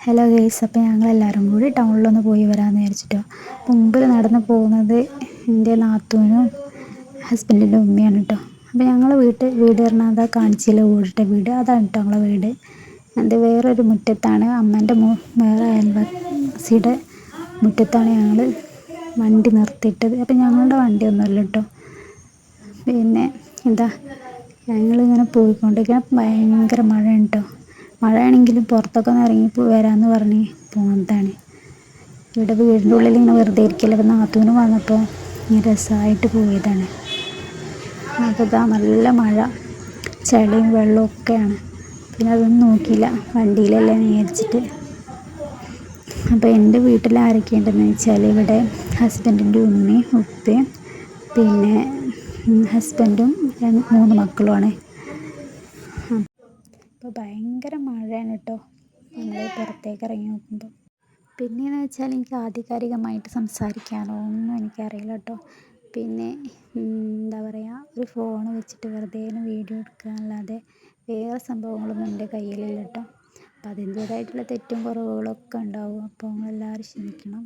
Hello guys, അപ്പോൾ ഞങ്ങളെല്ലാവരും കൂടി ടൗണിലൊന്ന് പോയി വരാമെന്ന് വിചാരിച്ചിട്ടോ. മുമ്പിൽ നടന്ന് പോകുന്നത് എൻ്റെ നാത്തൂനും ഹസ്ബൻഡിൻ്റെ ഉമ്മയാണ് കേട്ടോ. അപ്പോൾ ഞങ്ങൾ വീട് പറഞ്ഞാൽ അതാ കാണിച്ചില്ല ഓടിട്ട വീട്, അതാണ് കേട്ടോ ഞങ്ങളെ വീട്. അത് വേറൊരു മുറ്റത്താണ്, അമ്മേൻ്റെ വേറെ അയൽവാസിയുടെ മുറ്റത്താണ് ഞങ്ങൾ വണ്ടി നിർത്തിയിട്ടത്. അപ്പോൾ ഞങ്ങളുടെ വണ്ടിയൊന്നുമല്ല കേട്ടോ. പിന്നെ ഞങ്ങളിങ്ങനെ പോയിക്കൊണ്ടിരിക്കുക, ഭയങ്കര മഴയാണ് കേട്ടോ. മഴയാണെങ്കിലും പുറത്തൊക്കെ ഒന്ന് ഇറങ്ങി വരാമെന്ന് പറഞ്ഞ് പോകുന്നതാണ്. ഇവിടെ വീടിൻ്റെ ഉള്ളിൽ ഇങ്ങനെ വെറുതെ ഇരിക്കില്ല. അപ്പോൾ നാത്തൂന് വന്നപ്പോൾ ഇങ്ങനെ രസമായിട്ട് പോയതാണ്. അപ്പോൾ നല്ല മഴ, ചളിയും വെള്ളവും ഒക്കെയാണ്. പിന്നെ അതൊന്നും നോക്കിയില്ല, വണ്ടിയിലല്ലേ വിചാരിച്ചിട്ട്. അപ്പോൾ എൻ്റെ വീട്ടിൽ ആരൊക്കെയുണ്ടെന്ന് വെച്ചാൽ, ഇവിടെ ഹസ്ബൻഡിൻ്റെ ഉമ്മയും ഉപ്പയും പിന്നെ ഹസ്ബൻഡും 3 മക്കളുമാണ്. അപ്പോൾ ഭയങ്കര മഴയാണ് കേട്ടോ നമ്മൾ പുറത്തേക്ക് ഇറങ്ങി നോക്കുമ്പോൾ. പിന്നെയെന്ന് വെച്ചാൽ എനിക്ക് ആധികാരികമായിട്ട് സംസാരിക്കാനോ ഒന്നും എനിക്കറിയില്ല കേട്ടോ. പിന്നെ ഒരു ഫോൺ വെച്ചിട്ട് വെറുതെ വീഡിയോ എടുക്കുക അല്ലാതെ വേറെ സംഭവങ്ങളൊന്നും എൻ്റെ കയ്യിലില്ല കേട്ടോ. അപ്പോൾ അതിൻ്റേതായിട്ടുള്ള തെറ്റും കുറവുകളൊക്കെ ഉണ്ടാവും. അപ്പോൾ നിങ്ങളെല്ലാവരും ക്ഷമിക്കണം.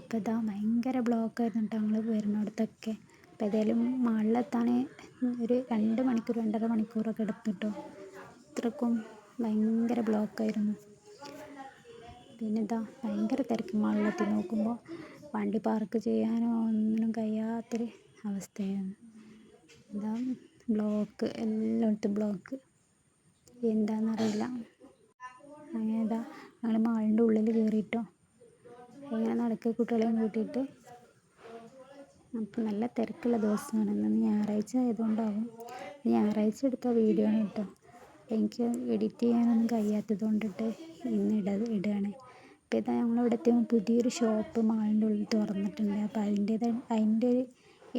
അപ്പോൾ ഭയങ്കര ബ്ലോക്കായിരുന്നു കേട്ടോ ഞങ്ങൾ വരുന്നിടത്തൊക്കെ. അപ്പോൾ ഏതായാലും മാളിലെത്താൻ ഒരു 2 മണിക്കൂർ 2.5 മണിക്കൂറൊക്കെ എടുത്തു കേട്ടോ. അത്രക്കും ഭയങ്കര ബ്ലോക്കായിരുന്നു. പിന്നെ ഭയങ്കര തിരക്ക്. മാളിലെത്തി നോക്കുമ്പോൾ വണ്ടി പാർക്ക് ചെയ്യാനോ ഒന്നിനും കഴിയാത്തൊരു അവസ്ഥയാണ്. ബ്ലോക്ക്, എല്ലായിടത്തും ബ്ലോക്ക്, എന്താണെന്നറിയില്ല. അങ്ങനെ ഞങ്ങൾ മാളിൻ്റെ ഉള്ളിൽ കയറിയിട്ടോ. ഇങ്ങനെ നടക്കുക കുട്ടികളെയും കൂട്ടിയിട്ട്. അപ്പോൾ നല്ല തിരക്കുള്ള ദിവസമാണ്. ഇന്ന് ഞായറാഴ്ച ആയതുകൊണ്ടാവും. ഞായറാഴ്ച എടുത്ത വീഡിയോ ആണ് കേട്ടോ. എനിക്ക് എഡിറ്റ് ചെയ്യാനൊന്നും കഴിയാത്തത് കൊണ്ടിട്ട് ഇന്ന് ഇടുകയാണ്. അപ്പോൾ ഞങ്ങളിവിടെ എത്തിയപ്പോൾ പുതിയൊരു ഷോപ്പ് മാളിൻ്റെ ഉള്ളിൽ തുറന്നിട്ടുണ്ട്. അപ്പോൾ അതിൻ്റെ ഒരു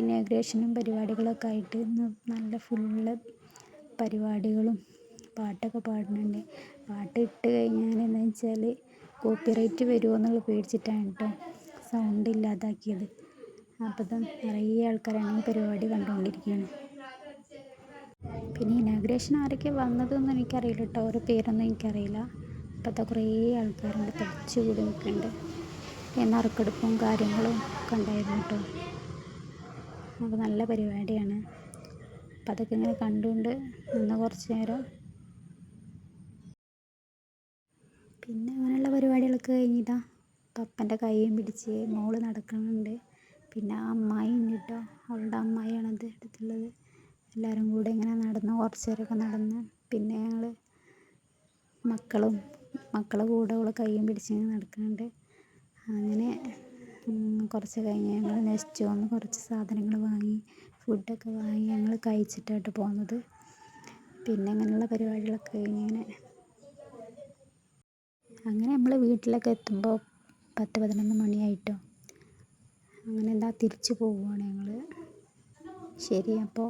ഇനോഗ്രേഷനും പരിപാടികളൊക്കെ ആയിട്ട് ഇന്ന് നല്ല ഫുള്ള് പരിപാടികളും പാട്ടൊക്കെ പാടുന്നുണ്ട്. പാട്ട് ഇട്ട് കഴിഞ്ഞാൽ എന്താ വെച്ചാൽ കോപ്പിറൈറ്റ് വരുമോ എന്നുള്ള പേടിച്ചിട്ടാണ് കേട്ടോ സൗണ്ട് ഇല്ലാതാക്കിയത്. അപ്പോൾ നിറയെ ആൾക്കാരാണ് ഈ പരിപാടി കണ്ടുകൊണ്ടിരിക്കുകയാണ്. പിന്നെ ഇനാഗ്രേഷൻ ആരൊക്കെ വന്നതൊന്നും എനിക്കറിയില്ല കേട്ടോ, ഓരോ പേരൊന്നും എനിക്കറിയില്ല. അപ്പോൾ കുറേ ആൾക്കാരുണ്ട്, തടിച്ചുകൂടി നിൽക്കുന്നുണ്ട്. നറുക്കെടുപ്പും കാര്യങ്ങളും ഒക്കെ ഉണ്ടായിരുന്നു കേട്ടോ. അപ്പോൾ നല്ല പരിപാടിയാണ്. അപ്പോൾ അതൊക്കെ ഇങ്ങനെ കണ്ടുകൊണ്ട് നിന്ന് കുറച്ച് നേരം. പിന്നെ അങ്ങനെയുള്ള പരിപാടികളൊക്കെ കഴിഞ്ഞിട്ടാ പപ്പൻ്റെ കൈയും പിടിച്ച് മോള് നടക്കുന്നുണ്ട്. പിന്നെ ആ അമ്മായി ഉണ്ട് കേട്ടോ, അവളുടെ അമ്മായിയാണത് അടുത്തുള്ളത്. എല്ലാവരും കൂടെ ഇങ്ങനെ നടന്ന് കുറച്ച് നേരമൊക്കെ നടന്ന്. പിന്നെ ഞങ്ങൾ മക്കളെ കൂടെ അവളെ കൈയും പിടിച്ചിങ്ങനെ നടക്കുന്നുണ്ട്. അങ്ങനെ കുറച്ച് കഴിഞ്ഞ് ഞങ്ങൾ നെക്സ്റ്റ് വന്ന് കുറച്ച് സാധനങ്ങൾ വാങ്ങി, ഫുഡൊക്കെ വാങ്ങി ഞങ്ങൾ കഴിച്ചിട്ടായിട്ട് പോകുന്നത്. പിന്നെ അങ്ങനെയുള്ള പരിപാടികളൊക്കെ കഴിഞ്ഞ് അങ്ങനെ നമ്മൾ വീട്ടിലൊക്കെ എത്തുമ്പോൾ 10-11 മണിയായിട്ടോ. അങ്ങനെ തിരിച്ചു പോവുകയാണ് ഞങ്ങൾ. ശരി, അപ്പോൾ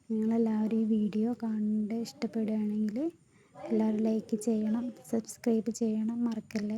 നിങ്ങളെല്ലാവരും ഈ വീഡിയോ കണ്ട് ഇഷ്ടപ്പെടുകയാണെങ്കിൽ എല്ലാവരും ലൈക്ക് ചെയ്യണം, സബ്സ്ക്രൈബ് ചെയ്യണം, മറക്കല്ലേ.